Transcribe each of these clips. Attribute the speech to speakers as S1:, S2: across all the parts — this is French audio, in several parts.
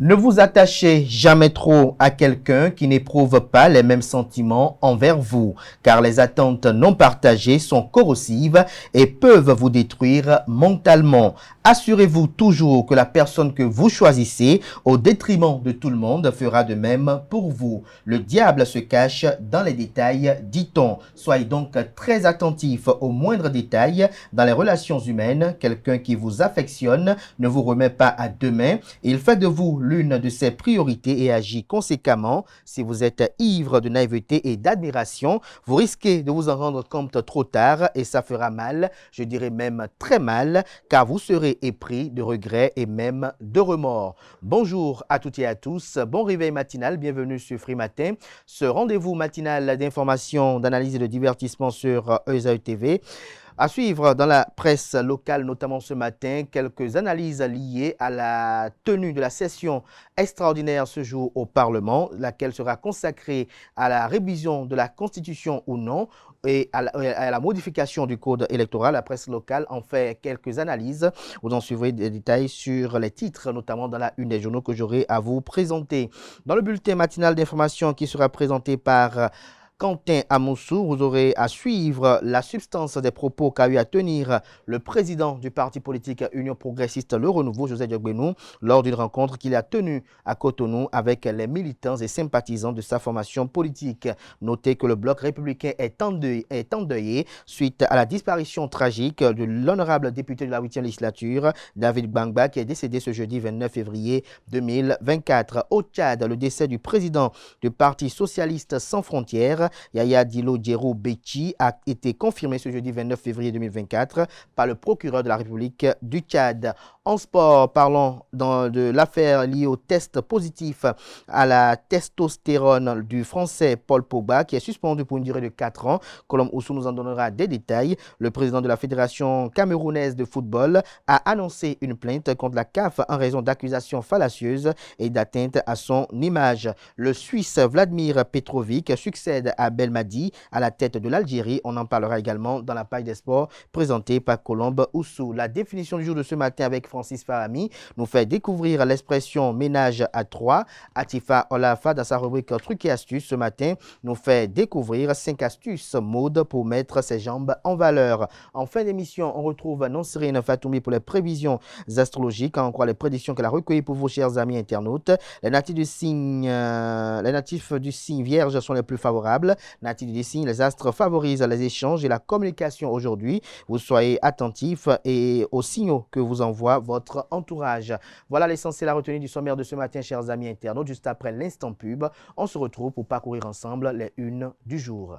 S1: Ne vous attachez jamais trop à quelqu'un qui n'éprouve pas les mêmes sentiments envers vous, car les attentes non partagées sont corrosives et peuvent vous détruire mentalement. Assurez-vous toujours que la personne que vous choisissez, au détriment de tout le monde, fera de même pour vous. Le diable se cache dans les détails, dit-on. Soyez donc très attentifs aux moindres détails dans les relations humaines. Quelqu'un qui vous affectionne ne vous remet pas à deux mains. Il fait de vous l'une de ses priorités et agit conséquemment. Si vous êtes ivre de naïveté et d'admiration, vous risquez de vous en rendre compte trop tard et ça fera mal, je dirais même très mal, car vous serez épris de regrets et même de remords. Bonjour à toutes et à tous, bon réveil matinal, bienvenue sur Free Matin, ce rendez-vous matinal d'information, d'analyse et de divertissement sur ESAE TV. À suivre dans la presse locale, notamment ce matin, quelques analyses liées à la tenue de la session extraordinaire ce jour au Parlement, laquelle sera consacrée à la révision de la Constitution ou non et à la modification du code électoral. La presse locale en fait quelques analyses. Vous en suivrez des détails sur les titres, notamment dans la une des journaux que j'aurai à vous présenter. Dans le bulletin matinal d'information qui sera présenté par Quentin Amoussou, vous aurez à suivre la substance des propos qu'a eu à tenir le président du parti politique Union progressiste Le Renouveau, José Diogbenou, lors d'une rencontre qu'il a tenue à Cotonou avec les militants et sympathisants de sa formation politique. Notez que le bloc républicain est endeuillé suite à la disparition tragique de l'honorable député de la 8e législature, David Gbangba, qui est décédé ce jeudi 29 février 2024. Au Tchad, le décès du président du Parti socialiste sans frontières, Yaya Dilo Djero Bechi, a été confirmé ce jeudi 29 février 2024 par le procureur de la République du Tchad. En sport, parlons de l'affaire liée au test positif à la testostérone du Français Paul Pogba, qui est suspendu pour une durée de 4 ans. Colombe Oussou nous en donnera des détails. Le président de la Fédération camerounaise de football a annoncé une plainte contre la CAF en raison d'accusations fallacieuses et d'atteinte à son image. Le Suisse Vladimir Petrovic succède à Belmadi à la tête de l'Algérie. On en parlera également dans la page des sports présentée par Colombe Oussou. La définition du jour de ce matin avec Francis Farami nous fait découvrir l'expression ménage à trois. Atifa Olafa, dans sa rubrique Trucs et astuces ce matin, nous fait découvrir 5 astuces mode pour mettre ses jambes en valeur. En fin d'émission, on retrouve Nonsirine Fatoumi pour les prévisions astrologiques, en croit les prédictions qu'elle a recueillies pour vos chers amis internautes. Les natifs du signe vierge sont les plus favorables. Natifs du signe, les astres favorisent les échanges et la communication aujourd'hui. Vous soyez attentifs et aux signaux que vous envoie votre entourage. Voilà l'essentiel à retenir du sommaire de ce matin, chers amis internautes. Juste après l'instant pub, on se retrouve pour parcourir ensemble les unes du jour.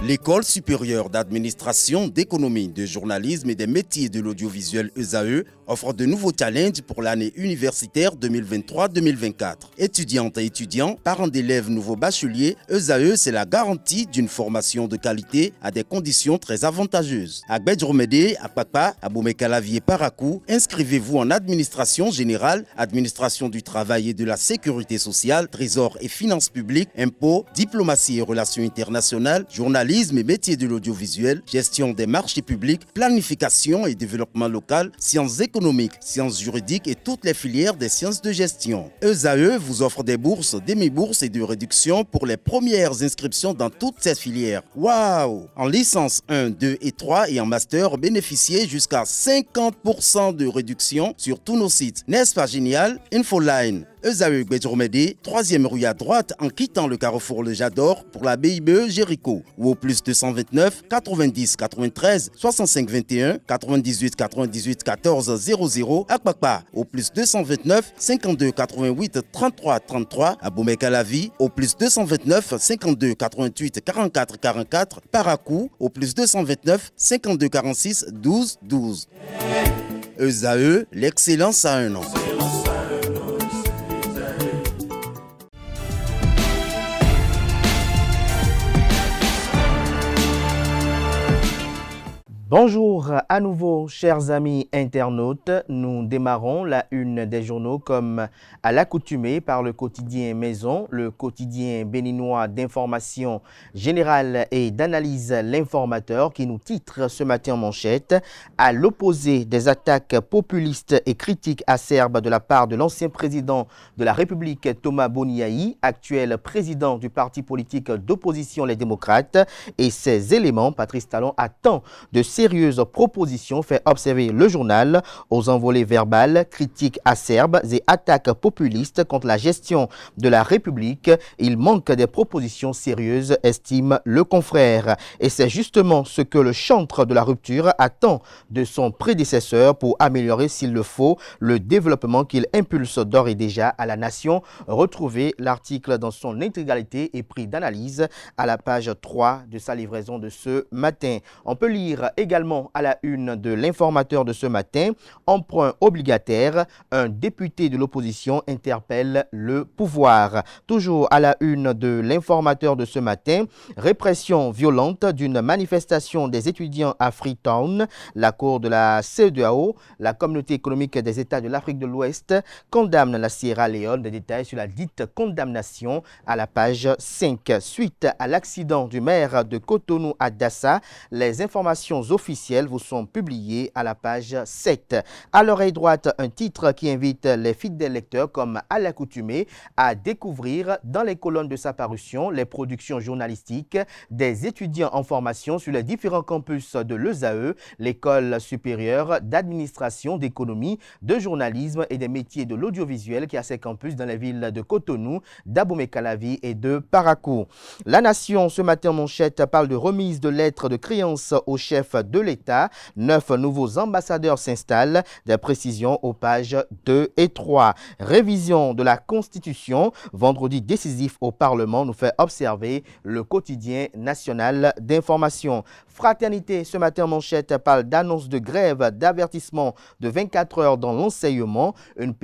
S2: L'École supérieure d'administration, d'économie, de journalisme et des métiers de l'audiovisuel ESAE offre de nouveaux challenges pour l'année universitaire 2023-2024. Étudiantes et étudiants, parents d'élèves nouveaux bacheliers, ESAE, c'est la garantie d'une formation de qualité à des conditions très avantageuses. À Gbedjromede, à Papa, à Boumekalavier, Parakou, inscrivez-vous en administration générale, administration du travail et de la sécurité sociale, trésor et finances publiques, impôts, diplomatie et relations internationales, journalisme et métiers de l'audiovisuel, gestion des marchés publics, planification et développement local, sciences économiques, sciences juridiques et toutes les filières des sciences de gestion. ESAE vous offre des bourses, demi-bourses et de réductions pour les premières inscriptions dans toutes ces filières. Waouh! En licence 1, 2 et 3 et en master, bénéficiez jusqu'à 50% de réduction sur tous nos sites. N'est-ce pas génial? Infoline. ESAE Gbedjromede, 3e rue à droite en quittant le carrefour Le Jador pour la BIBE Jéricho ou au plus 229 90 93 65 21 98 98 14 00 à Kpakpa au plus 229 52 88 33 33 à Boumekalavi au plus 229 52 88 44 44 Parakou au plus 229 52 46 12 12. ESAE, l'excellence à un nom.
S1: Bonjour à nouveau, chers amis internautes. Nous démarrons la une des journaux comme à l'accoutumée par le quotidien Maison, le quotidien béninois d'information générale et d'analyse L'Informateur qui nous titre ce matin en manchette à l'opposé des attaques populistes et critiques acerbes de la part de l'ancien président de la République Thomas Boniaï, actuel président du parti politique d'opposition Les Démocrates, et ses éléments, Patrice Talon attend de sérieuses propositions, fait observer le journal. Aux envolées verbales, critiques acerbes et attaques populistes contre la gestion de la République, il manque des propositions sérieuses, estime le confrère. Et c'est justement ce que le chantre de la rupture attend de son prédécesseur pour améliorer, s'il le faut, le développement qu'il impulse d'ores et déjà à la nation. Retrouvez l'article dans son intégralité et prix d'analyse à la page 3 de sa livraison de ce matin. On peut lire également à la une de l'Informateur de ce matin, emprunt obligataire, un député de l'opposition interpelle le pouvoir. Toujours à la une de l'Informateur de ce matin, répression violente d'une manifestation des étudiants à Freetown. La Cour de la CEDEAO, la Communauté économique des États de l'Afrique de l'Ouest, condamne la Sierra Leone. Des détails sur la dite condamnation à la page 5. Suite à l'accident du maire de Cotonou à Dassa, les informations officielles vous sont publiées à la page 7. À l'oreille droite, un titre qui invite les fidèles lecteurs, comme à l'accoutumée, à découvrir dans les colonnes de sa parution les productions journalistiques des étudiants en formation sur les différents campus de l'ESAE, l'École supérieure d'administration, d'économie, de journalisme et des métiers de l'audiovisuel qui a ses campus dans les villes de Cotonou, d'Abomey-Calavi et de Parakou. La Nation, ce matin en manchette, parle de remise de lettres de créance au chef de l'État. 9 nouveaux ambassadeurs s'installent. Des précisions aux pages 2 et 3. Révision de la Constitution. Vendredi décisif au Parlement, nous fait observer le quotidien national d'information. Fraternité, ce matin en manchette, parle d'annonce de grève d'avertissement de 24 heures dans l'enseignement. Une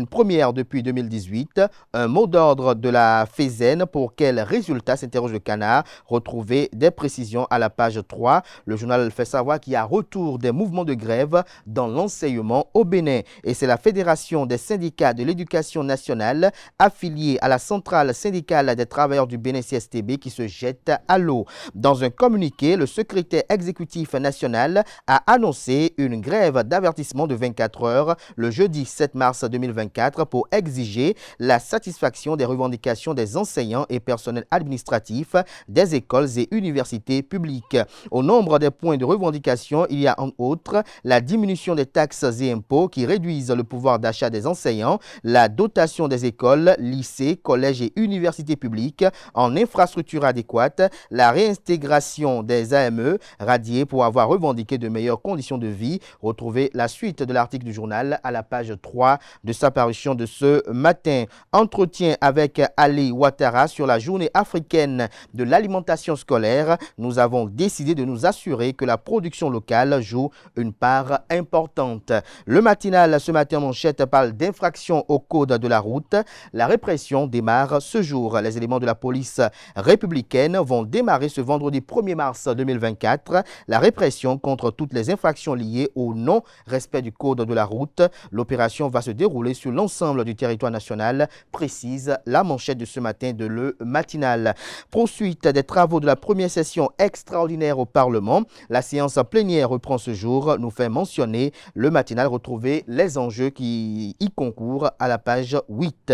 S1: première depuis 2018. Un mot d'ordre de la FESEN. Pour quel résultat, s'interroge le Canard. Retrouvez des précisions à la page 3. Le journal fait savoir qu'il y a retour des mouvements de grève dans l'enseignement au Bénin. Et c'est la Fédération des syndicats de l'éducation nationale affiliée à la centrale syndicale des travailleurs du Bénin CSTB qui se jette à l'eau. Dans un communiqué, le secrétaire exécutif national a annoncé une grève d'avertissement de 24 heures le jeudi 7 mars 2024 pour exiger la satisfaction des revendications des enseignants et personnels administratifs des écoles et universités publiques. Au nombre des points de revendication, il y a en outre la diminution des taxes et impôts qui réduisent le pouvoir d'achat des enseignants, la dotation des écoles, lycées, collèges et universités publiques en infrastructures adéquates, la réintégration des AME radiés pour avoir revendiqué de meilleures conditions de vie. Retrouvez la suite de l'article du journal à la page 3 de sa parution de ce matin. Entretien avec Ali Ouattara sur la journée africaine de l'alimentation scolaire. Nous avons décidé de nous assurer que la production locale joue une part importante. Le matinal, ce matin en manchette, parle d'infraction au code de la route. La répression démarre ce jour. Les éléments de la police républicaine vont démarrer ce vendredi 1er mars 2024 la répression contre toutes les infractions liées au non-respect du code de la route. L'opération va se dérouler sur l'ensemble du territoire national, précise la manchette de ce matin de Le Matinal. Poursuite des travaux de la première session extraordinaire au Parlement. La séance plénière reprend ce jour, nous fait mentionner Le Matinal. Retrouver les enjeux qui y concourent à la page 8.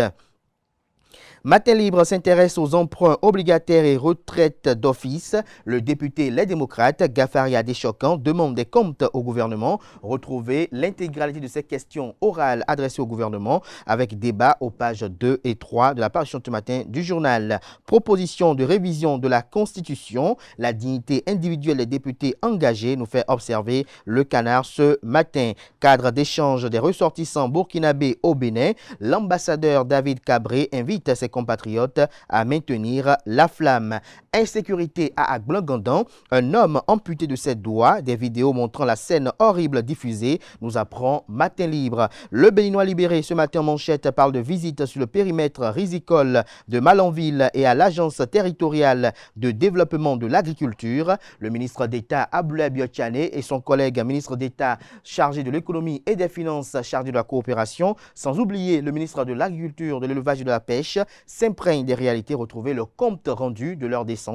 S1: Matin Libre s'intéresse aux emprunts obligataires et retraites d'office. Le député Les Démocrates, Gafaria Deschocan, demande des comptes au gouvernement. Retrouvez l'intégralité de ces questions orales adressées au gouvernement avec débat aux pages 2 et 3 de la parution ce matin du journal. Proposition de révision de la Constitution. La dignité individuelle des députés engagés, nous fait observer Le Canard ce matin. Cadre d'échange des ressortissants burkinabés au Bénin. L'ambassadeur David Cabré invite ses compatriotes à maintenir la flamme. Insécurité à Agblongandan, un homme amputé de ses doigts. Des vidéos montrant la scène horrible diffusée nous apprend Matin Libre. Le Béninois libéré ce matin en manchette parle de visite sur le périmètre risicole de Malanville et à l'Agence territoriale de développement de l'agriculture. Le ministre d'État Aboulaye Biotchane et son collègue ministre d'État chargé de l'économie et des finances chargé de la coopération, sans oublier le ministre de l'Agriculture, de l'élevage et de la pêche, s'imprègnent des réalités retrouvées le compte rendu de leur descente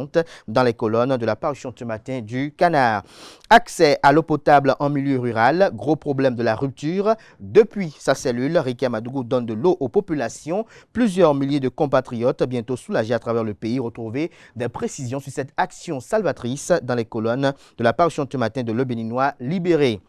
S1: dans les colonnes de la parution ce matin du Canard. Accès à l'eau potable en milieu rural, gros problème de la rupture. Depuis sa cellule, Ricky Amadougou donne de l'eau aux populations. Plusieurs milliers de compatriotes, bientôt soulagés à travers le pays, retrouver des précisions sur cette action salvatrice dans les colonnes de la parution ce matin de Le Béninois libéré.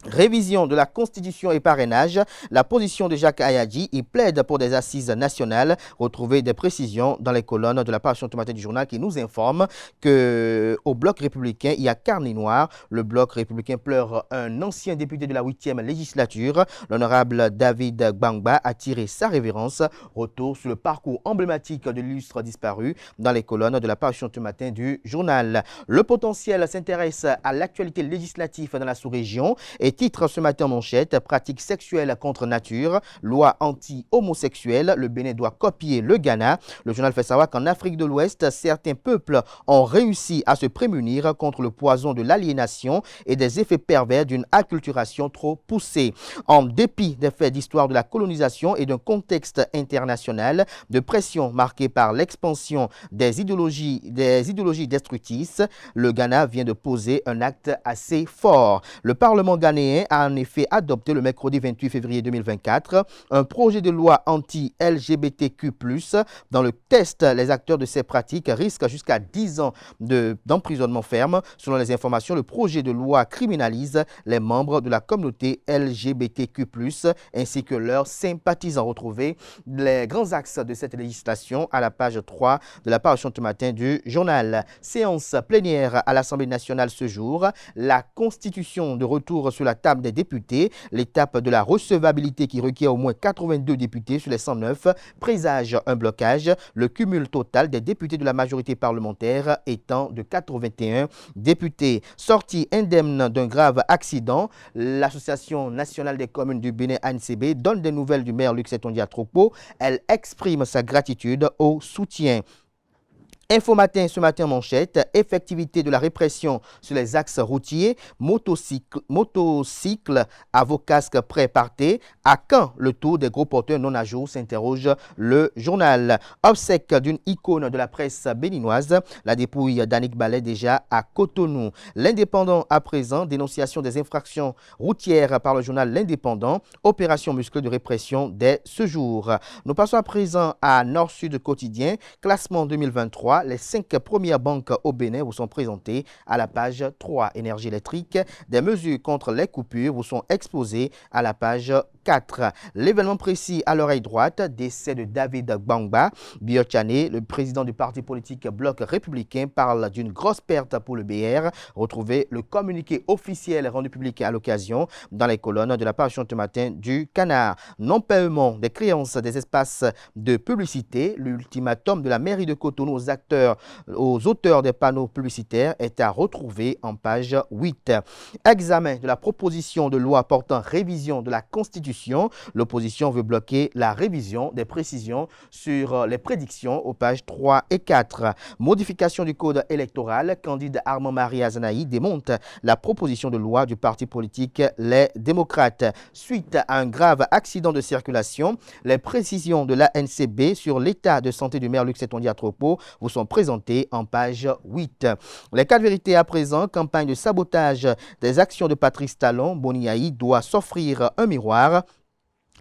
S1: Révision de la Constitution et parrainage, la position de Jacques Ayadji, il plaide pour des assises nationales. Retrouvez des précisions dans les colonnes de la parution ce matin du journal qui nous informe qu'au bloc républicain, il y a carnet noir. Le bloc républicain pleure un ancien député de la 8e législature. L'honorable David Gbangba a tiré sa révérence. Retour sur le parcours emblématique de l'illustre disparu dans les colonnes de la parution ce matin du journal. Le potentiel s'intéresse à l'actualité législative dans la sous-région et titre ce matin en manchette, pratique sexuelle contre nature, loi anti-homosexuelle, le Bénin doit copier le Ghana. Le journal fait savoir qu'en Afrique de l'Ouest, certains peuples ont réussi à se prémunir contre le poison de l'aliénation et des effets pervers d'une acculturation trop poussée. En dépit des faits d'histoire de la colonisation et d'un contexte international de pression marqué par l'expansion des idéologies destructrices, le Ghana vient de poser un acte assez fort. Le Parlement ghanéen a en effet adopté le mercredi 28 février 2024 un projet de loi anti-LGBTQ+. Dans le test, les acteurs de ces pratiques risquent jusqu'à 10 ans d'emprisonnement ferme. Selon les informations, le projet de loi criminalise les membres de la communauté LGBTQ+, ainsi que leurs sympathisants. Retrouvez les grands axes de cette législation à la page 3 de la parution ce matin du journal. Séance plénière à l'Assemblée nationale ce jour. La Constitution de retour sur la table des députés. L'étape de la recevabilité qui requiert au moins 82 députés sur les 109 présage un blocage. Le cumul total des députés de la majorité parlementaire étant de 81 députés. Sortie indemne d'un grave accident, l'Association nationale des communes du Bénin ANCB donne des nouvelles du maire Luc Setondia Tropo. Elle exprime sa gratitude au soutien. Info Matin ce matin en manchette, effectivité de la répression sur les axes routiers, motocycle à vos casques prêts partez. À quand le taux des gros porteurs non à jour, s'interroge le journal. Obsèque d'une icône de la presse béninoise, la dépouille d'Annick Ballet déjà à Cotonou. L'Indépendant à présent, dénonciation des infractions routières par le journal L'Indépendant, opération musclée de répression dès ce jour. Nous passons à présent à Nord-Sud Quotidien, classement 2023. Les 5 premières banques au Bénin vous sont présentées à la page 3. Énergie électrique, des mesures contre les coupures vous sont exposées à la page 4. L'événement précis à l'oreille droite, décès de David Gbangba. Biotchane, le président du parti politique Bloc républicain, parle d'une grosse perte pour le BR. Retrouvez le communiqué officiel rendu public à l'occasion dans les colonnes de la parution ce matin du Canard. Non-paiement des créances des espaces de publicité. L'ultimatum de la mairie de Cotonou aux auteurs des panneaux publicitaires est à retrouver en page 8. Examen de la proposition de loi portant révision de la Constitution. L'opposition veut bloquer la révision des précisions sur les prédictions aux pages 3 et 4. Modification du code électoral. Candide Armand-Marie Azanaï démonte la proposition de loi du parti politique Les Démocrates. Suite à un grave accident de circulation, les précisions de l'ANCB sur l'état de santé du maire Luc Setondia Tropo vous sont présentées en page 8. Les 4 vérités à présent, campagne de sabotage des actions de Patrice Talon. Boniaï doit s'offrir un miroir.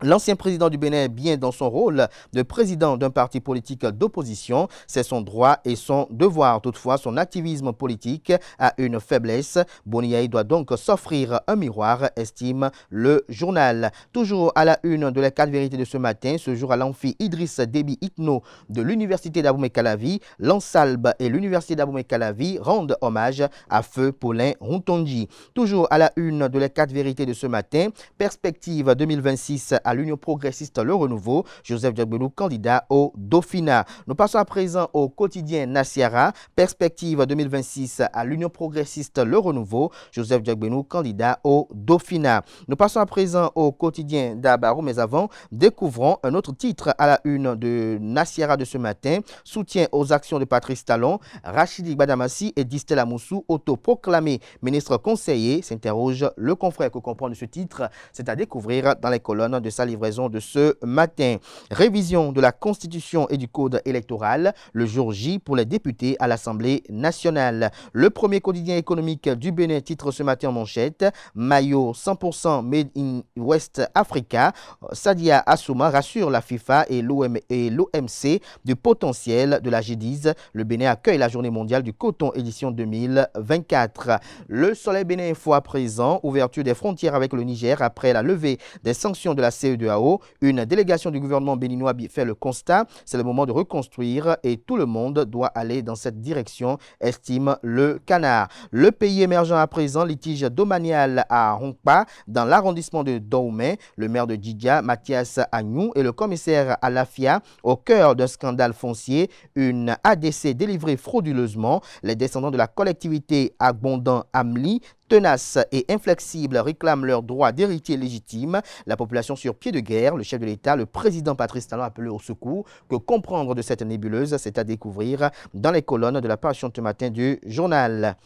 S1: L'ancien président du Bénin est bien dans son rôle de président d'un parti politique d'opposition. C'est son droit et son devoir. Toutefois, son activisme politique a une faiblesse. Boniaï doit donc s'offrir un miroir, estime le journal. Toujours à la une de les 4 vérités de ce matin, ce jour à l'amphi Idriss Déby Itno de l'Université d'Abomey-Calavi, l'Ansalbe et l'Université d'Abomey-Calavi rendent hommage à Feu Paulin Rontonji. Toujours à la une de les 4 vérités de ce matin, perspective 2026 à l'Union progressiste Le Renouveau. Joseph Diagbelou, candidat au Dauphinat. Nous passons à présent au quotidien Nasiara. Perspective 2026 à l'Union progressiste Le Renouveau. Joseph Diagbelou, candidat au Dauphinat. Nous passons à présent au quotidien d'Abarou, mais avant, découvrons un autre titre à la une de Nasiara de ce matin. Soutien aux actions de Patrice Talon. Rachidi Badamassi et Distel Amoussou, autoproclamés ministre conseiller, s'interroge le confrère. Que comprendre ce titre, c'est à découvrir dans les colonnes de sa livraison de ce matin. Révision de la Constitution et du Code électoral, le jour J pour les députés à l'Assemblée nationale. Le premier quotidien économique du Bénin titre ce matin en manchette, maillot 100% Made in West Africa. Sadia Assouma rassure la FIFA et l'OMC du potentiel de la G10. Le Bénin accueille la journée mondiale du coton édition 2024. Le Soleil Bénin Info à présent, ouverture des frontières avec le Niger après la levée des sanctions de la CEDEAO. Une délégation du gouvernement béninois fait le constat, c'est le moment de reconstruire et tout le monde doit aller dans cette direction, estime le Canard. Le pays émergent à présent, litige domanial à Rongpa dans l'arrondissement de Dahomey. Le maire de Djidia, Mathias Agnou, et le commissaire à l'AFIA au cœur d'un scandale foncier, une ADC délivrée frauduleusement. Les descendants de la collectivité Agbondan Amli, tenaces et inflexibles, réclament leur droit d'héritier légitime. La population sur pied de guerre, le chef de l'État, le président Patrice Talon appelé au secours. Que comprendre de cette nébuleuse, c'est à découvrir dans les colonnes de la parution ce matin du journal.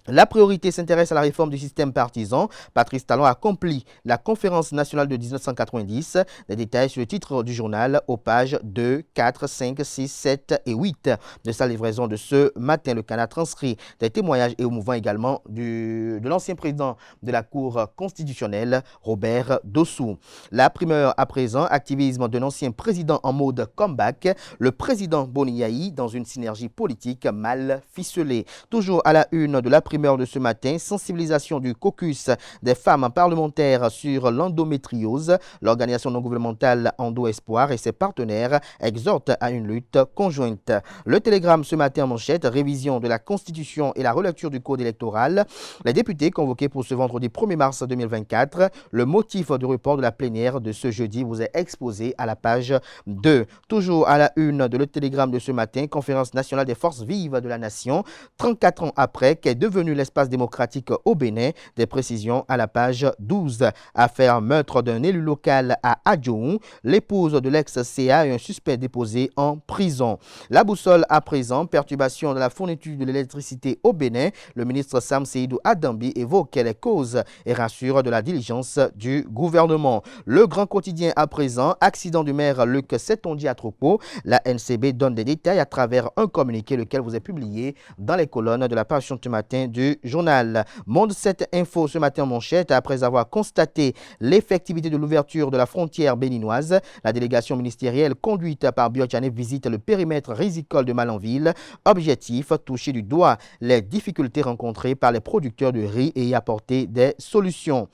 S1: La priorité s'intéresse à la réforme du système partisan. Patrice Talon accomplit la conférence nationale de 1990. Des détails sur le titre du journal aux pages 2, 4, 5, 6, 7 et 8 de sa livraison de ce matin. Le Canada transcrit des témoignages et émouvants également de l'ancien président de la Cour constitutionnelle, Robert Dossou. La primeur à présent, activisme d'un ancien président en mode comeback. Le président Boniaï dans une synergie politique mal ficelée. Toujours à la une de la primeur de ce matin, sensibilisation du caucus des femmes parlementaires sur l'endométriose. L'organisation non gouvernementale Endo Espoir et ses partenaires exhortent à une lutte conjointe. Le Télégramme ce matin en manchette, révision de la Constitution et la relecture du Code électoral. Les députés convoqués pour ce vendredi 1er mars 2024. Le motif du report de la plénière de ce jeudi vous est exposé à la page 2. Toujours à la une de Le Télégramme de ce matin, conférence nationale des forces vives de la nation. 34 ans après, qu'est devenu l'espace démocratique au Bénin, des précisions à la page 12. Affaire meurtre d'un élu local à Adjoun, l'épouse de l'ex-CA et un suspect déposé en prison. La boussole à présent, perturbation de la fourniture de l'électricité au Bénin. Le ministre Sam Seydou Adambi évoque les causes et rassure de la diligence du gouvernement. Le grand quotidien à présent, accident du maire Luc Setonji à Tropo. La NCB donne des détails à travers un communiqué lequel vous est publié dans les colonnes de la parution ce matin du journal. Monde 7 Info ce matin en manchette, après avoir constaté l'effectivité de l'ouverture de la frontière béninoise, la délégation ministérielle conduite par Biotchane visite le périmètre risicole de Malanville. Objectif, toucher du doigt les difficultés rencontrées par les producteurs de riz et y apporter des solutions.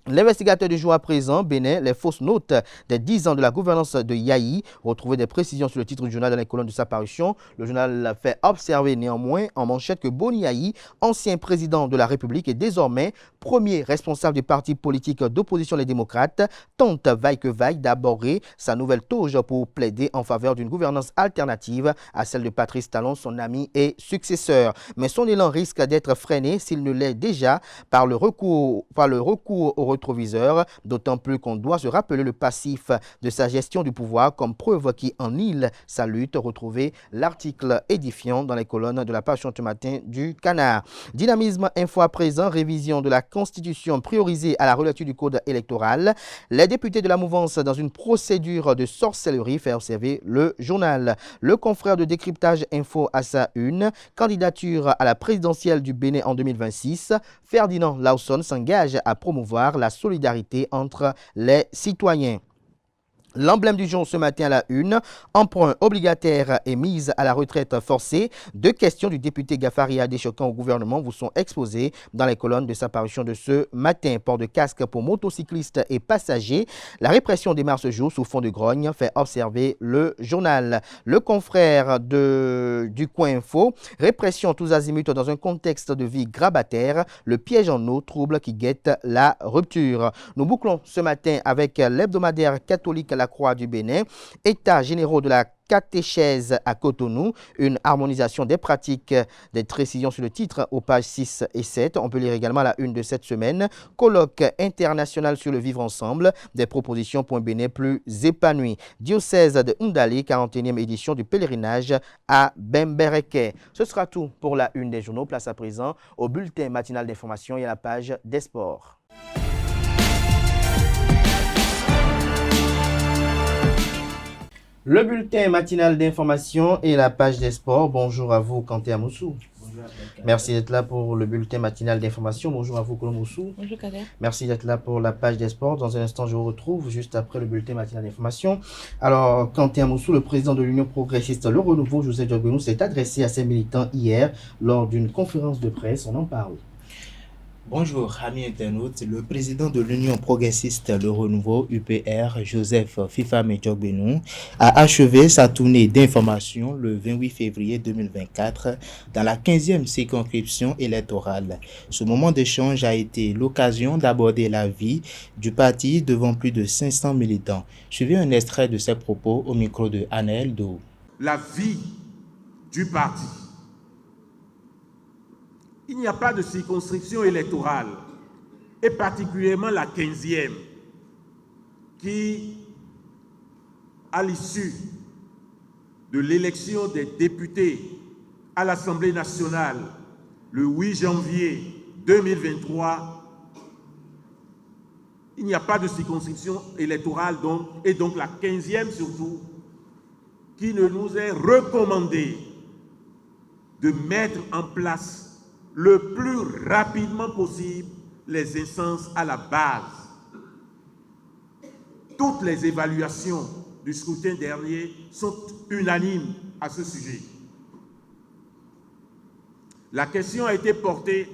S1: L'investigateur du jour à présent, Bénin, les fausses notes des 10 ans de la gouvernance de Yahi. Retrouver des précisions sur le titre du journal dans les colonnes de sa parution. Le journal fait observer néanmoins en manchette que Boni Yahi, ancien président de la République et désormais premier responsable du parti politique d'opposition Les Démocrates, tente vaille que vaille d'aborder sa nouvelle toge pour plaider en faveur d'une gouvernance alternative à celle de Patrice Talon, son ami et successeur. Mais son élan risque d'être freiné s'il ne l'est déjà par le recours au rétroviseur, d'autant plus qu'on doit se rappeler le passif de sa gestion du pouvoir comme preuve qui enlile sa lutte. Retrouvez l'article édifiant dans les colonnes de la page ce matin du Canard. Dynamisme Info à présent, révision de la Constitution priorisée à la relecture du Code électoral. Les députés de la mouvance dans une procédure de sorcellerie, fait observer le journal. Le confrère de décryptage Info à sa une, candidature à la présidentielle du Bénin en 2026. Ferdinand Lawson s'engage à promouvoir la solidarité entre les citoyens. L'emblème du jour ce matin à la une, emprunt obligataire et mise à la retraite forcée. Deux questions du député Gafari Adéchokan au gouvernement vous sont exposées dans les colonnes de sa parution de ce matin. Port de casque pour motocyclistes et passagers. La répression démarre ce jour sous fond de grogne, fait observer le journal. Le confrère du Coin Info, répression tous azimuts dans un contexte de vie grabataire, le piège en eau trouble qui guette la rupture. Nous bouclons ce matin avec l'hebdomadaire catholique La Croix du Bénin, états généraux de la catéchèse à Cotonou, une harmonisation des pratiques, des précisions sur le titre aux pages 6 et 7. On peut lire également la une de cette semaine, colloque international sur le vivre ensemble, des propositions pour un Bénin plus épanoui. Diocèse de Oundali, 41e édition du pèlerinage à Bembereke. Ce sera tout pour la une des journaux. Place à présent au bulletin matinal d'information et à la page des sports. Le bulletin matinal d'information et la page des sports. Bonjour à vous, Kanté Amoussou.
S3: Bonjour.
S1: Merci d'être là pour le bulletin matinal d'information. Bonjour à vous, Kolomoussou.
S3: Bonjour, Kader.
S1: Merci d'être là pour la page des sports. Dans un instant, je vous retrouve juste après le bulletin matinal d'information. Alors, Kanté Amoussou, le président de l'Union progressiste Le Renouveau, Joseph Diogbenou, s'est adressé à ses militants hier lors d'une conférence de presse. On en parle.
S4: Bonjour, amis internautes. Le président de l'Union progressiste Le Renouveau, UPR, Joseph Fifame Diogbenou, a achevé sa tournée d'information le 28 février 2024 dans la 15e circonscription électorale. Ce moment d'échange a été l'occasion d'aborder la vie du parti devant plus de 500 militants. Suivez un extrait de ses propos au micro de Anaël Do.
S5: La vie du parti. Il n'y a pas de circonscription électorale, et particulièrement la 15e, qui, à l'issue de l'élection des députés à l'Assemblée nationale le 8 janvier 2023, il n'y a pas de circonscription électorale, et donc la 15e surtout, qui ne nous est recommandé de mettre en place le plus rapidement possible les instances à la base. Toutes les évaluations du scrutin dernier sont unanimes à ce sujet. La question a été portée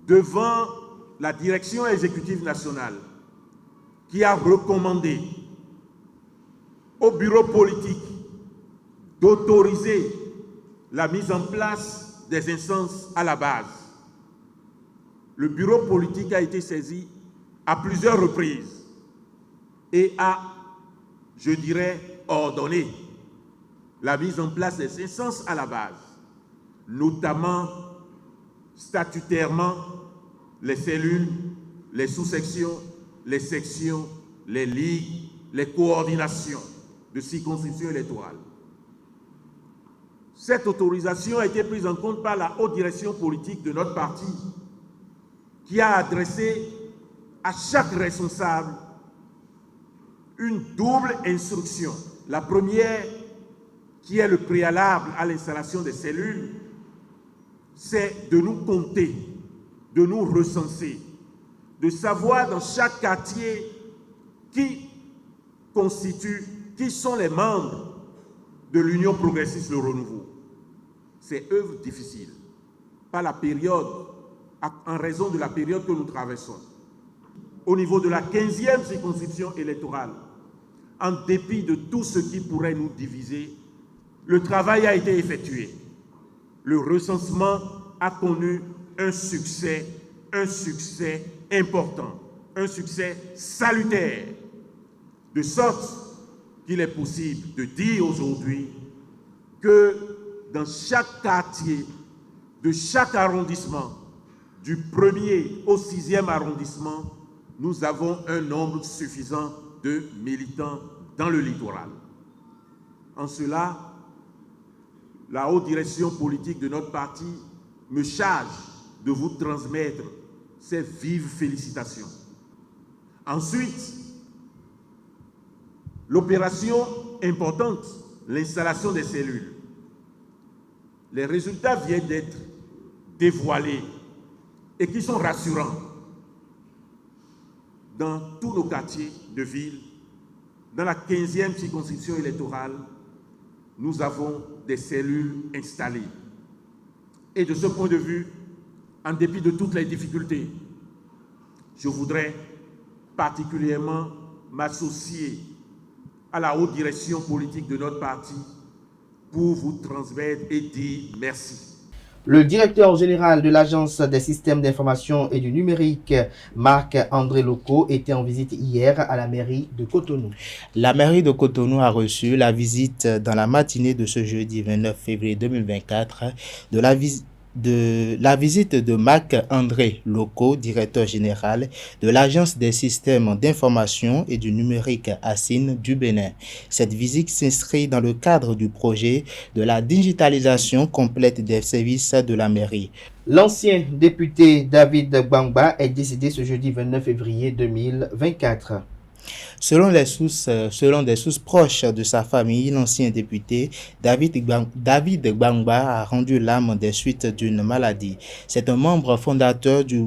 S5: devant la direction exécutive nationale qui a recommandé au bureau politique d'autoriser la mise en place des instances à la base. Le bureau politique a été saisi à plusieurs reprises et a, je dirais, ordonné la mise en place des instances à la base, notamment statutairement les cellules, les sous-sections, les sections, les ligues, les coordinations de circonscriptions électorales. Cette autorisation a été prise en compte par la haute direction politique de notre parti, qui a adressé à chaque responsable une double instruction. La première, qui est le préalable à l'installation des cellules, c'est de nous compter, de nous recenser, de savoir dans chaque quartier qui sont les membres de l'Union progressiste Le Renouveau. C'est œuvre difficile, par la période, en raison de la période que nous traversons. Au niveau de la 15e circonscription électorale, en dépit de tout ce qui pourrait nous diviser, le travail a été effectué. Le recensement a connu un succès important, un succès salutaire, de sorte qu'il est possible de dire aujourd'hui que dans chaque quartier, de chaque arrondissement, du 1er au 6e arrondissement, nous avons un nombre suffisant de militants dans le littoral. En cela, la haute direction politique de notre parti me charge de vous transmettre ces vives félicitations. Ensuite, l'opération importante, l'installation des cellules. Les résultats viennent d'être dévoilés et qui sont rassurants. Dans tous nos quartiers de ville, dans la 15e circonscription électorale, nous avons des cellules installées. Et de ce point de vue, en dépit de toutes les difficultés, je voudrais particulièrement m'associer à la haute direction politique de notre parti pour vous transmettre et dire merci.
S1: Le directeur général de l'Agence des systèmes d'information et du numérique, Marc-André Loko, était en visite hier à la mairie de Cotonou.
S4: La mairie de Cotonou a reçu la visite dans la matinée de ce jeudi 29 février 2024 de la visite de Marc-André Loko, directeur général de l'Agence des systèmes d'information et du numérique ASIN du Bénin. Cette visite s'inscrit dans le cadre du projet de la digitalisation complète des services de la mairie.
S1: L'ancien député David Gbangba est décédé ce jeudi 29 février 2024.
S4: Selon des sources proches de sa famille, l'ancien député David Gbangba a rendu l'âme des suites d'une maladie. C'est un membre fondateur du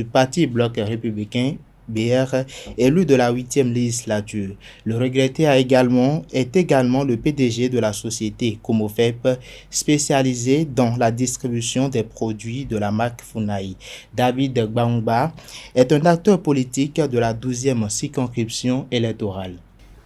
S4: parti Bloc républicain BR, élu de la 8e législature. Le regretté est également le PDG de la société Comofep, spécialisée dans la distribution des produits de la marque Funai. David Gbangba est un acteur politique de la 12e circonscription électorale.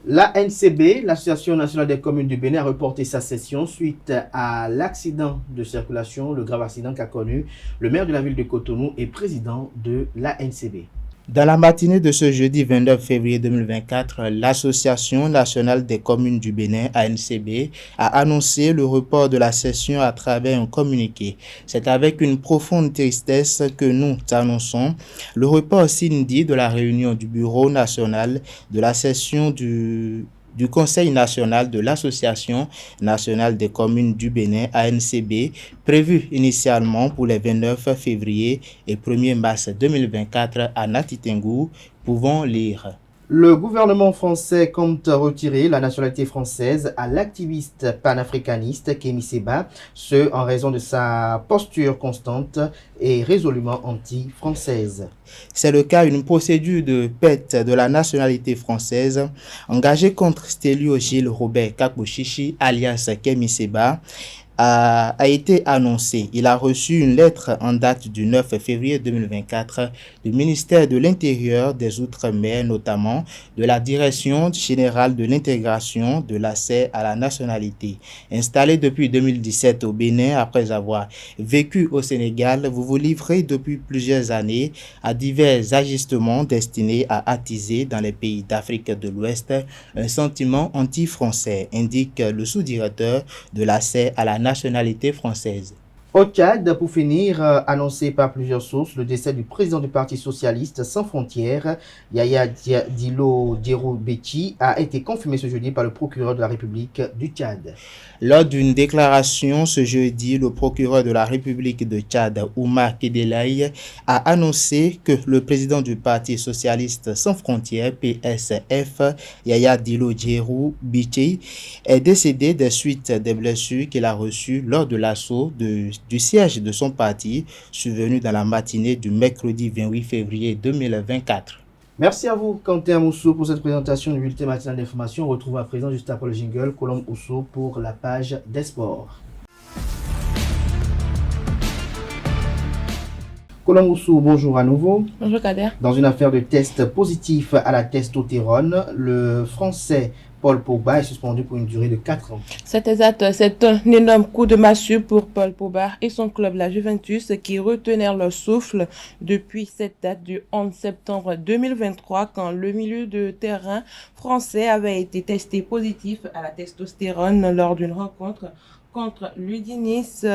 S1: L'ANCB, l'Association nationale des communes du Bénin, a reporté sa session suite à l'accident de circulation, le grave accident qu'a connu le maire de la ville de Cotonou et président de l'ANCB.
S4: Dans la matinée de ce jeudi 29 février 2024, l'Association nationale des communes du Bénin, ANCB, a annoncé le report de la session à travers un communiqué. C'est avec une profonde tristesse que nous annonçons le report sine-die de la réunion du Bureau national de la session du Conseil national de l'Association nationale des communes du Bénin, ANCB, prévu initialement pour les 29 février et 1er mars 2024 à Natitengou, pouvons lire.
S1: Le gouvernement français compte retirer la nationalité française à l'activiste panafricaniste Kémy Séba, ce en raison de sa posture constante et résolument anti-française.
S4: C'est le cas d'une procédure de perte de la nationalité française engagée contre Stélio Gilles Robert Kakbouchichi alias Kémy Séba a été annoncé. Il a reçu une lettre en date du 9 février 2024 du ministère de l'Intérieur des Outre-mer, notamment de la Direction générale de l'intégration de l'accès à la nationalité. Installé depuis 2017 au Bénin après avoir vécu au Sénégal, vous vous livrez depuis plusieurs années à divers ajustements destinés à attiser dans les pays d'Afrique de l'Ouest un sentiment anti-français, indique le sous-directeur de l'accès à la nationalité française.
S1: Au Tchad, pour finir, annoncé par plusieurs sources, le décès du président du Parti socialiste sans frontières, Yaya Dilo Djerou-Béchi, a été confirmé ce jeudi par le procureur de la République du Tchad.
S4: Lors d'une déclaration ce jeudi, le procureur de la République de Tchad, Oumar Kedelaï, a annoncé que le président du Parti socialiste sans frontières, PSF, Yaya Dilo Djerou-Béchi, est décédé des suites des blessures qu'il a reçues lors de l'assaut du siège de son parti, survenu dans la matinée du mercredi 28 février 2024.
S1: Merci à vous, Quentin Moussou, pour cette présentation du bulletin matinal d'information. On retrouve à présent, juste après le jingle, Colombe Ousso pour la page des sports. Colombe Ousso, bonjour à nouveau.
S3: Bonjour Kader.
S1: Dans une affaire de test positif à la testostérone, le Français Paul Pogba est suspendu pour une durée de 4 ans.
S3: C'est exact. C'est un énorme coup de massue pour Paul Pogba et son club, la Juventus, qui retenaient leur souffle depuis cette date du 11 septembre 2023, quand le milieu de terrain français avait été testé positif à la testostérone lors d'une rencontre contre l'Udinese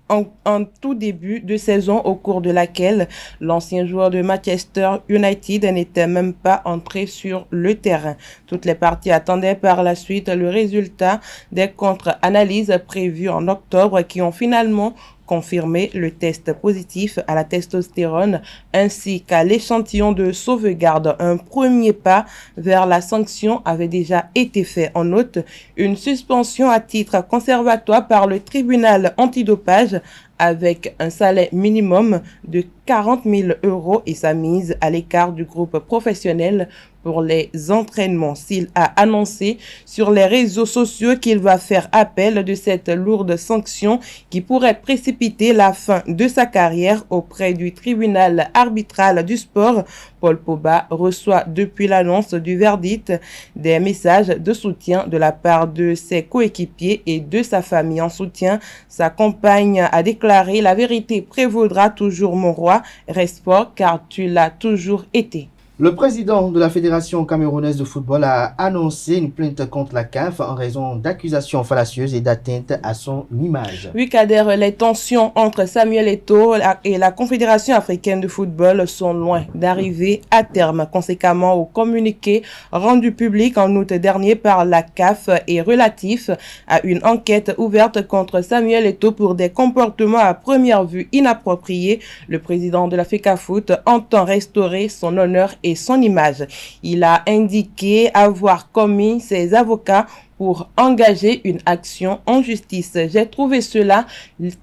S3: en tout début de saison, au cours de laquelle l'ancien joueur de Manchester United n'était même pas entré sur le terrain. Toutes les parties attendaient par la suite le résultat des contre-analyses prévues en octobre qui ont finalement confirmé le test positif à la testostérone ainsi qu'à l'échantillon de sauvegarde. Un premier pas vers la sanction avait déjà été fait. En note, une suspension à titre conservatoire par le tribunal antidopage avec un salaire minimum de 40 000 € et sa mise à l'écart du groupe professionnel pour les entraînements. S'il a annoncé sur les réseaux sociaux qu'il va faire appel de cette lourde sanction qui pourrait précipiter la fin de sa carrière auprès du tribunal arbitral du sport, Paul Pogba reçoit depuis l'annonce du verdict des messages de soutien de la part de ses coéquipiers et de sa famille. En soutien, sa compagne a déclaré « La vérité prévaudra toujours, mon roi, reste fort car tu l'as toujours été ».
S1: Le président de la Fédération camerounaise de football a annoncé une plainte contre la CAF en raison d'accusations fallacieuses et d'atteinte à son image.
S3: Oui, Kader, les tensions entre Samuel Eto'o et la Confédération africaine de football sont loin d'arriver à terme. Conséquemment, au communiqué rendu public en août dernier par la CAF est relatif à une enquête ouverte contre Samuel Eto'o pour des comportements à première vue inappropriés. Le président de la FECAFOOT entend restaurer son honneur et son image. Il a indiqué avoir commis ses avocats pour engager une action en justice. J'ai trouvé cela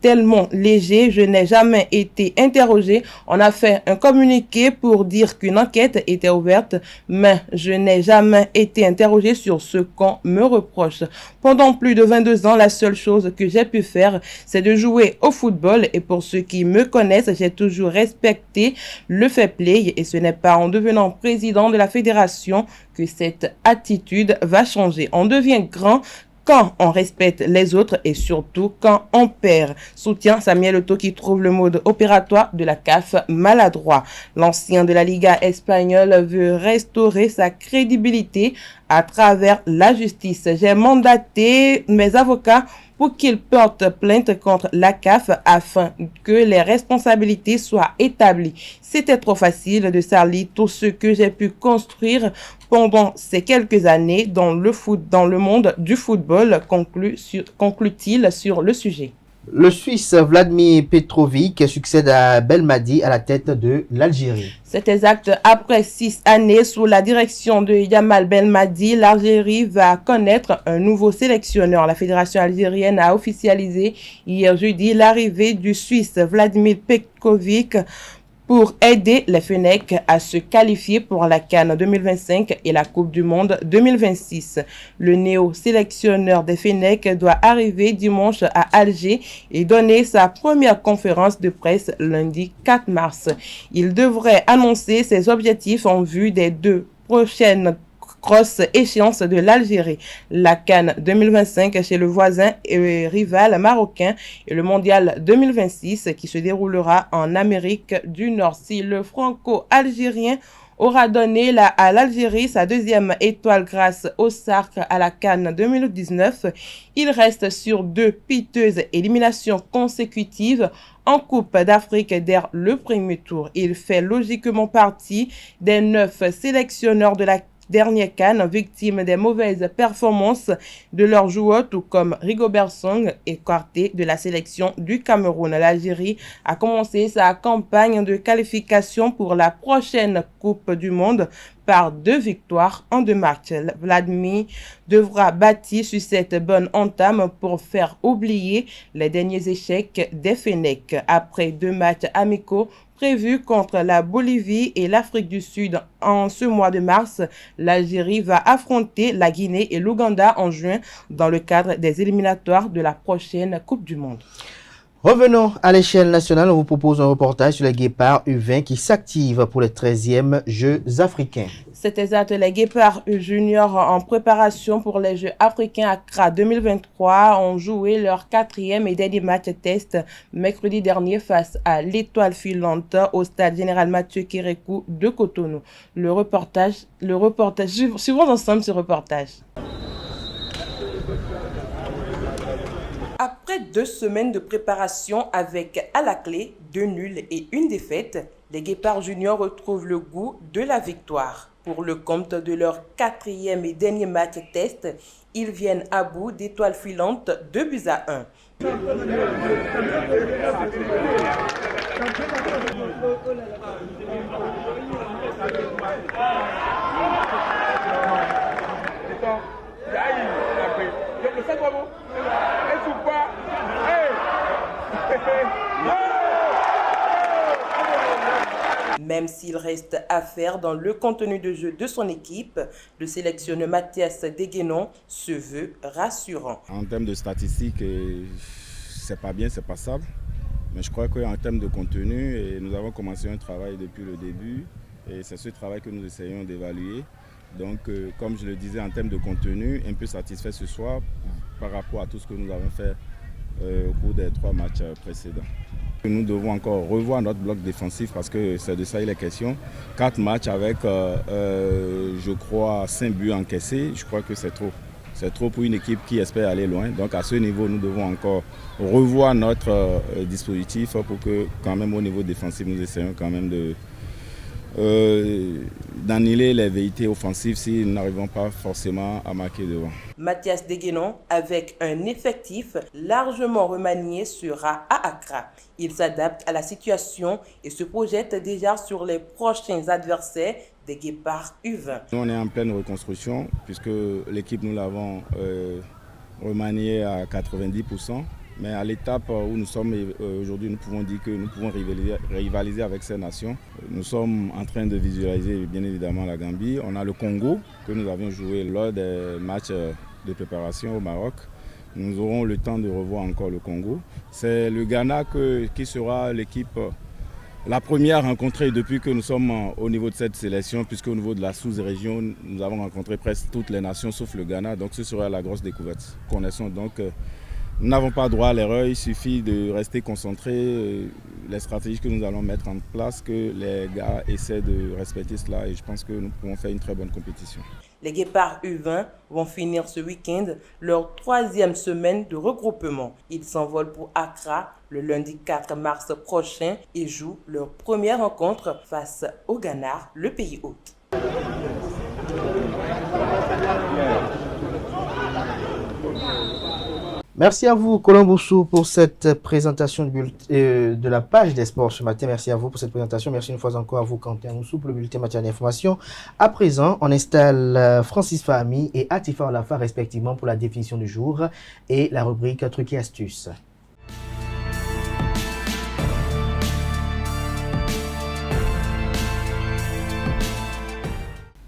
S3: tellement léger, je n'ai jamais été interrogé. On a fait un communiqué pour dire qu'une enquête était ouverte, mais je n'ai jamais été interrogé sur ce qu'on me reproche. Pendant plus de 22 ans, la seule chose que j'ai pu faire, c'est de jouer au football et pour ceux qui me connaissent, j'ai toujours respecté le fair play et ce n'est pas en devenant président de la fédération que cette attitude va changer. On devient grand quand on respecte les autres et surtout quand on perd. Soutient Samuel Eto'o qui trouve le mode opératoire de la CAF maladroit. L'ancien de la Liga espagnole veut restaurer sa crédibilité à travers la justice. J'ai mandaté mes avocats pour qu'ils portent plainte contre la CAF afin que les responsabilités soient établies. C'était trop facile de salir tout ce que j'ai pu construire pendant ces quelques années dans le monde du football, conclut-il sur le sujet.
S1: Le Suisse Vladimir Petrovic succède à Belmadi à la tête de l'Algérie.
S3: C'est exact. Après 6 années sous la direction de Yamal Belmadi, l'Algérie va connaître un nouveau sélectionneur. La fédération algérienne a officialisé hier jeudi l'arrivée du Suisse Vladimir Petrovic pour aider les Fennecs à se qualifier pour la CAN 2025 et la Coupe du Monde 2026. Le néo-sélectionneur des Fennecs doit arriver dimanche à Alger et donner sa première conférence de presse lundi 4 mars. Il devrait annoncer ses objectifs en vue des 2 prochaines grosse échéance de l'Algérie, la CAN 2025 chez le voisin et rival marocain et le mondial 2026 qui se déroulera en Amérique du Nord. Si le franco-algérien aura donné à l'Algérie sa 2e étoile grâce au sacre à la CAN 2019, il reste sur 2 piteuses éliminations consécutives en Coupe d'Afrique dès le premier tour. Il fait logiquement partie des 9 sélectionneurs de la dernier CAN, victime des mauvaises performances de leurs joueurs, tout comme Rigobert Song, écarté de la sélection du Cameroun. L'Algérie a commencé sa campagne de qualification pour la prochaine Coupe du Monde par 2 victoires en 2 matchs. Vladimir devra bâtir sur cette bonne entame pour faire oublier les derniers échecs des Fennecs. Après 2 matchs amicaux prévu contre la Bolivie et l'Afrique du Sud en ce mois de mars, l'Algérie va affronter la Guinée et l'Ouganda en juin dans le cadre des éliminatoires de la prochaine Coupe du Monde.
S1: Revenons à l'échelle nationale, on vous propose un reportage sur les guépards U20 qui s'activent pour les 13e Jeux africains.
S3: C'est exact, les guépards juniors en préparation pour les Jeux africains Accra 2023 ont joué leur 4e et dernier match test mercredi dernier face à l'Étoile filante au stade général Mathieu Kérékou de Cotonou. Le reportage, suivons ensemble ce reportage. Après 2 semaines de préparation avec à la clé 2 nuls et 1 défaite, les guépards juniors retrouvent le goût de la victoire. Pour le compte de leur 4e et dernier match test, ils viennent à bout d'Étoile filante 2-1. Même s'il reste à faire dans le contenu de jeu de son équipe, le sélectionneur Mathias Deguenon se veut rassurant.
S6: En termes de statistiques, c'est pas bien, c'est passable. Mais je crois qu'en termes de contenu, nous avons commencé un travail depuis le début et c'est ce travail que nous essayons d'évaluer. Donc, comme je le disais, en termes de contenu, un peu satisfait ce soir par rapport à tout ce que nous avons fait au cours des 3 matchs précédents. Nous devons encore revoir notre bloc défensif parce que c'est de ça il est question. 4 matchs avec, je crois, 5 buts encaissés, je crois que c'est trop. C'est trop pour une équipe qui espère aller loin. Donc à ce niveau, nous devons encore revoir notre dispositif pour que quand même au niveau défensif, nous essayons quand même d'annuler les velléités offensives si nous n'arrivons pas forcément à marquer devant.
S3: Mathias Deguenon, avec un effectif largement remanié, sera à Accra. Il s'adapte à la situation et se projette déjà sur les prochains adversaires des Guépards U20.
S6: Nous, on est en pleine reconstruction puisque l'équipe, nous l'avons remaniée à 90%. Mais à l'étape où nous sommes aujourd'hui, nous pouvons dire que nous pouvons rivaliser avec ces nations. Nous sommes en train de visualiser bien évidemment la Gambie. On a le Congo que nous avions joué lors des matchs de préparation au Maroc. Nous aurons le temps de revoir encore le Congo. C'est le Ghana qui sera l'équipe la première rencontrée depuis que nous sommes au niveau de cette sélection, puisque au niveau de la sous-région, nous avons rencontré presque toutes les nations sauf le Ghana. Donc ce sera la grosse découverte. Connaissons donc. Nous n'avons pas droit à l'erreur, il suffit de rester concentré. Les stratégies que nous allons mettre en place, que les gars essaient de respecter cela et je pense que nous pouvons faire une très bonne compétition.
S3: Les Guépards U20 vont finir ce week-end leur 3e semaine de regroupement. Ils s'envolent pour Accra le lundi 4 mars prochain et jouent leur première rencontre face au Ghana, le pays hôte.
S1: Merci à vous, Colomboussou, pour cette présentation de la page des sports ce matin. Merci à vous pour cette présentation. Merci une fois encore à vous, Quentin Moussou, pour le bulletin matin d'information. À présent, on installe Francis Fahmi et Atifa Olafa, respectivement, pour la définition du jour et la rubrique Trucs et astuces.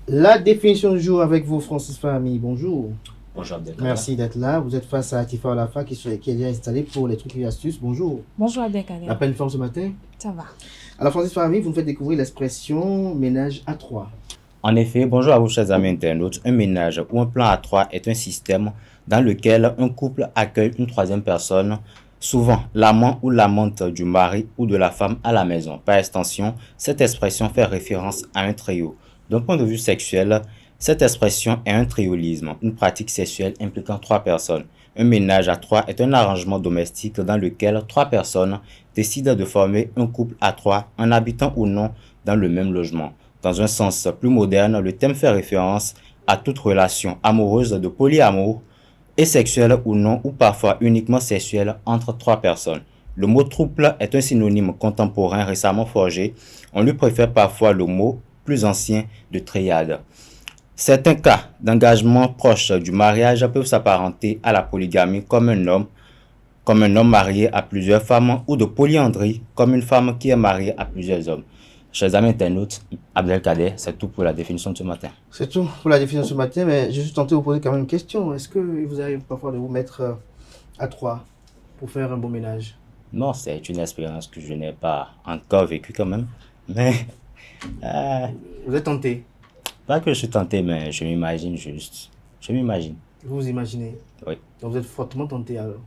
S1: La définition du jour avec vous, Francis Fahmi. Bonjour.
S7: Bonjour Abdelkader.
S1: Merci d'être là. Vous êtes face à Atifa Olafa qui est déjà installé pour les trucs et astuces. Bonjour.
S8: Bonjour Abdelkader.
S1: La pleine forme ce matin?
S8: Ça va.
S1: Alors Francis Fahmi, vous nous faites découvrir l'expression ménage à 3.
S7: En effet, bonjour à vous chers amis internautes. Un ménage ou un plan à 3 est un système dans lequel un couple accueille une troisième personne, souvent l'amant ou l'amante du mari ou de la femme à la maison. Par extension, cette expression fait référence à un trio. D'un point de vue sexuel, cette expression est un triolisme, une pratique sexuelle impliquant 3 personnes. Un ménage à 3 est un arrangement domestique dans lequel 3 personnes décident de former un couple à 3 en habitant ou non dans le même logement. Dans un sens plus moderne, le thème fait référence à toute relation amoureuse de polyamour et sexuelle ou non, ou parfois uniquement sexuelle entre 3 personnes. Le mot trouble est un synonyme contemporain récemment forgé. On lui préfère parfois le mot plus ancien de triade. Certains cas d'engagement proche du mariage peuvent s'apparenter à la polygamie comme un homme marié à plusieurs femmes, ou de polyandrie comme une femme qui est mariée à plusieurs hommes. Chers amis internautes, Abdelkader, c'est tout pour la définition de ce matin.
S1: C'est tout pour la définition de ce matin, mais je suis tenté de vous poser quand même une question. Est-ce que vous arrive parfois de vous mettre à 3 pour faire un bon ménage?
S7: Non, c'est une expérience que je n'ai pas encore vécue quand même, mais...
S1: Vous êtes tenté?
S7: Pas que je suis tenté, mais je m'imagine juste. Je m'imagine.
S1: Vous vous imaginez?
S7: Oui.
S1: Donc vous êtes fortement tenté alors?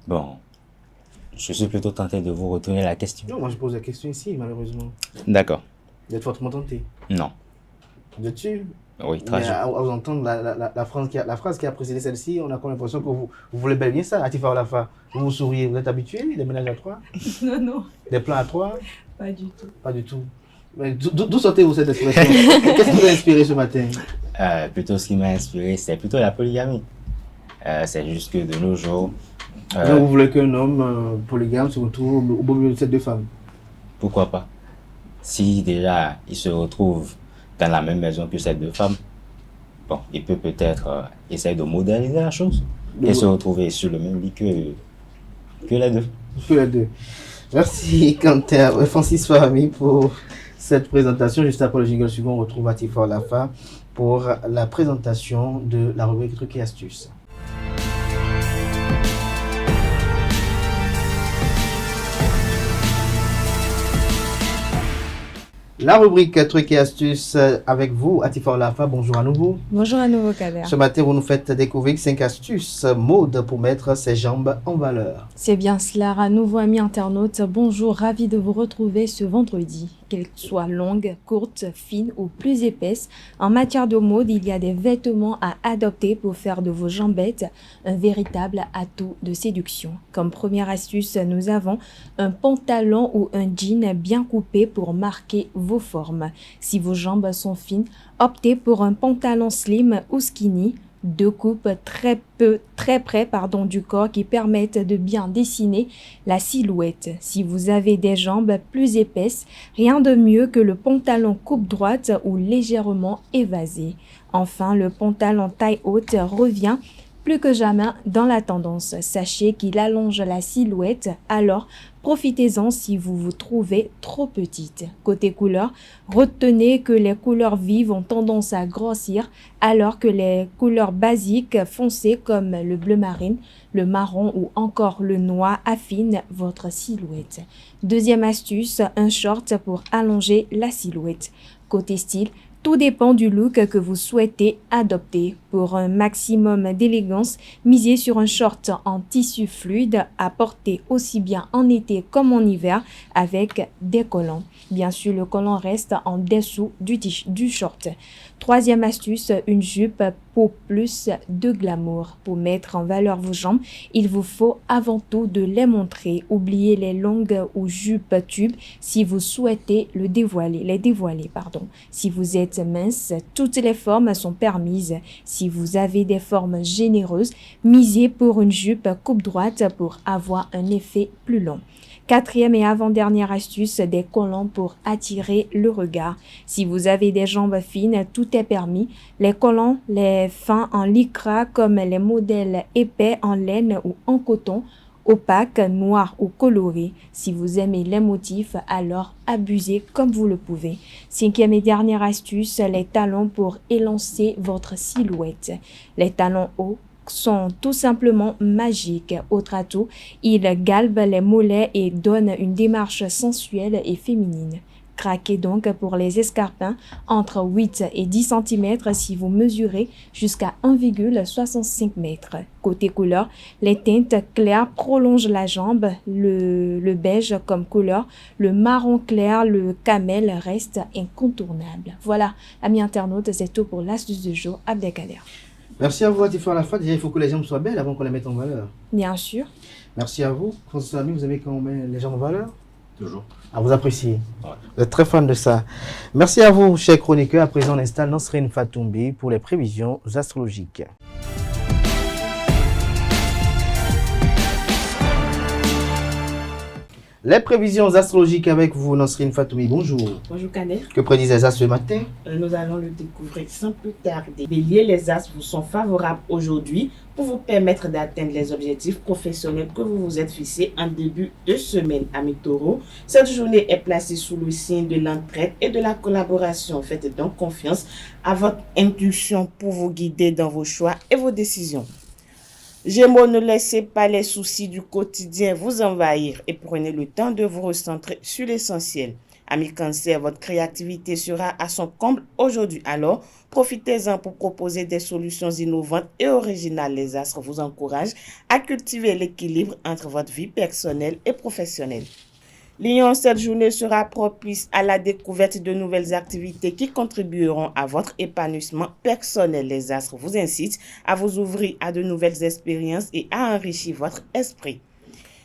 S7: Bon, je suis plutôt tenté de vous retourner la question.
S1: Non, moi je pose la question ici, malheureusement.
S7: D'accord.
S1: Vous êtes fortement tenté?
S7: Non.
S1: Vous êtes sûr?
S7: Oui, très sûr.
S1: À vous entendre la phrase qui a précédé celle-ci, on a comme l'impression que vous voulez bel bien ça, Atifa Olafa. Vous vous souriez, vous êtes habitué des ménages à 3?
S8: Non, non.
S1: Des plans à 3?
S8: Pas du tout.
S1: Pas du tout. Mais d'où sortez-vous cette expression? Qu'est-ce qui vous a inspiré ce matin?
S7: Plutôt ce qui m'a inspiré, c'est plutôt la polygamie. C'est juste que de nos jours...
S1: Donc vous voulez qu'un homme polygame se retrouve au beau milieu de ces 2 femmes?
S7: Pourquoi pas? Si déjà il se retrouve dans la même maison que ces 2 femmes, bon, il peut peut-être essayer de moderniser la chose et se retrouver sur le même lit que les 2.
S1: Que les 2. Merci Quentin, Francis Fahmi pour cette présentation. Juste après le jingle suivant, on retrouve Atifor Lafa pour la présentation de la rubrique Trucs et Astuces. La rubrique Trucs et Astuces avec vous, Atifor Lafa. Bonjour à nouveau.
S8: Bonjour à nouveau, Kader.
S1: Ce matin, vous nous faites découvrir 5 astuces mode pour mettre ses jambes en valeur.
S8: C'est bien cela, à nouveau amis internautes. Bonjour, ravi de vous retrouver ce vendredi. Qu'elles soient longues, courtes, fines ou plus épaisses, en matière de mode, il y a des vêtements à adopter pour faire de vos jambettes un véritable atout de séduction. Comme première astuce, nous avons un pantalon ou un jean bien coupé pour marquer vos formes. Si vos jambes sont fines, optez pour un pantalon slim ou skinny, deux coupes très près du corps qui permettent de bien dessiner la silhouette. Si vous avez des jambes plus épaisses, rien de mieux que le pantalon coupe droite ou légèrement évasé. Enfin, le pantalon taille haute revient plus que jamais dans la tendance. Sachez qu'il allonge la silhouette, alors profitez-en si vous vous trouvez trop petite. Côté couleur, retenez que les couleurs vives ont tendance à grossir, alors que les couleurs basiques foncées comme le bleu marine, le marron ou encore le noir affinent votre silhouette. Deuxième astuce, un short pour allonger la silhouette. Côté style, tout dépend du look que vous souhaitez adopter. Pour un maximum d'élégance, misez sur un short en tissu fluide à porter aussi bien en été comme en hiver avec des collants. Bien sûr, le collant reste en dessous du short. Troisième astuce, une jupe pour plus de glamour. Pour mettre en valeur vos jambes, il vous faut avant tout de les montrer. Oubliez les longues ou jupes tubes si vous souhaitez les dévoiler. Si vous êtes mince, toutes les formes sont permises. Si vous avez des formes généreuses, misez pour une jupe coupe droite pour avoir un effet plus long. Quatrième et avant-dernière astuce, des collants pour attirer le regard. Si vous avez des jambes fines, tout est permis. Les collants, les fins en lycra comme les modèles épais en laine ou en coton, opaques, noirs ou colorés. Si vous aimez les motifs, alors abusez comme vous le pouvez. Cinquième et dernière astuce, les talons pour élancer votre silhouette. Les talons hauts sont tout simplement magiques. Autre atout, ils galbent les mollets et donnent une démarche sensuelle et féminine. Craquez donc pour les escarpins entre 8 et 10 cm si vous mesurez jusqu'à 1,65 m. Côté couleur, les teintes claires prolongent la jambe, le beige comme couleur, le marron clair, le camel reste incontournable. Voilà, amis internautes, c'est tout pour l'astuce du jour. Abdelkader.
S1: Merci à vous, Atifor Lafa. Déjà, il faut que les jambes soient belles avant qu'on les mette en valeur.
S8: Bien sûr.
S1: Merci à vous. François Ami, vous aimez quand on met les jambes en valeur?
S9: Toujours.
S1: Ah, vous appréciez. Ouais. Vous êtes très fan de ça. Merci à vous, chers chroniqueurs. À présent, on installe Nasrine Fatoumbi pour les prévisions astrologiques. Les prévisions astrologiques avec vous, Nasrine Fatoumi. Bonjour.
S10: Bonjour Kader.
S1: Que prédisent les astres ce matin?
S10: Nous allons le découvrir sans plus tarder. Bélier, les astres vous sont favorables aujourd'hui pour vous permettre d'atteindre les objectifs professionnels que vous vous êtes fixés en début de semaine. Amis Taureau, cette journée est placée sous le signe de l'entraide et de la collaboration. Faites donc confiance à votre intuition pour vous guider dans vos choix et vos décisions. Gémeaux, ne laissez pas les soucis du quotidien vous envahir et prenez le temps de vous recentrer sur l'essentiel. Amis Cancer, votre créativité sera à son comble aujourd'hui, alors profitez-en pour proposer des solutions innovantes et originales. Les astres vous encouragent à cultiver l'équilibre entre votre vie personnelle et professionnelle. Lion, cette journée sera propice à la découverte de nouvelles activités qui contribueront à votre épanouissement personnel. Les astres vous incitent à vous ouvrir à de nouvelles expériences et à enrichir votre esprit.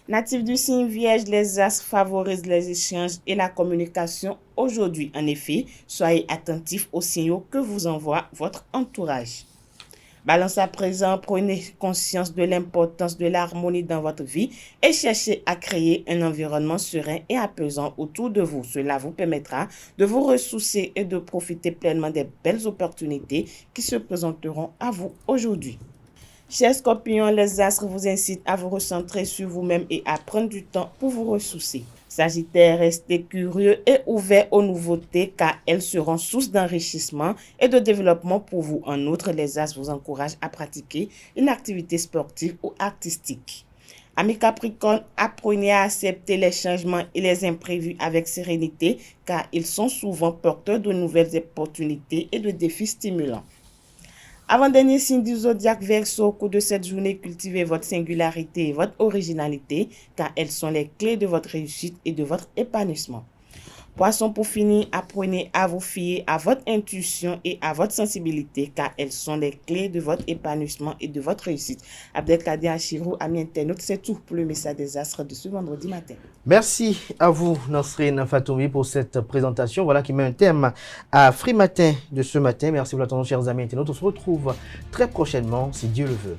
S10: Natif du signe Vierge, les astres favorisent les échanges et la communication aujourd'hui. En effet, soyez attentifs aux signaux que vous envoie votre entourage. Balance à présent, prenez conscience de l'importance de l'harmonie dans votre vie et cherchez à créer un environnement serein et apaisant autour de vous. Cela vous permettra de vous ressourcer et de profiter pleinement des belles opportunités qui se présenteront à vous aujourd'hui. Chers Scorpions, les astres vous incitent à vous recentrer sur vous-même et à prendre du temps pour vous ressourcer. Sagittaire, restez curieux et ouvert aux nouveautés car elles seront source d'enrichissement et de développement pour vous. En outre, les astres vous encouragent à pratiquer une activité sportive ou artistique. Amis Capricorne, apprenez à accepter les changements et les imprévus avec sérénité car ils sont souvent porteurs de nouvelles opportunités et de défis stimulants. Avant-dernier signe du zodiaque Verseau, au cours de cette journée, cultivez votre singularité et votre originalité car elles sont les clés de votre réussite et de votre épanouissement. Poisson, pour finir, apprenez à vous fier à votre intuition et à votre sensibilité car elles sont les clés de votre épanouissement et de votre réussite. Abdelkader Achirou, amis internautes, c'est tout pour le message des astres de ce vendredi matin.
S1: Merci à vous, Nasrine Fatoumi, pour cette présentation. Voilà qui met un thème à Free Matin de ce matin. Merci pour l'attention, chers amis internautes. On se retrouve très prochainement, si Dieu le veut.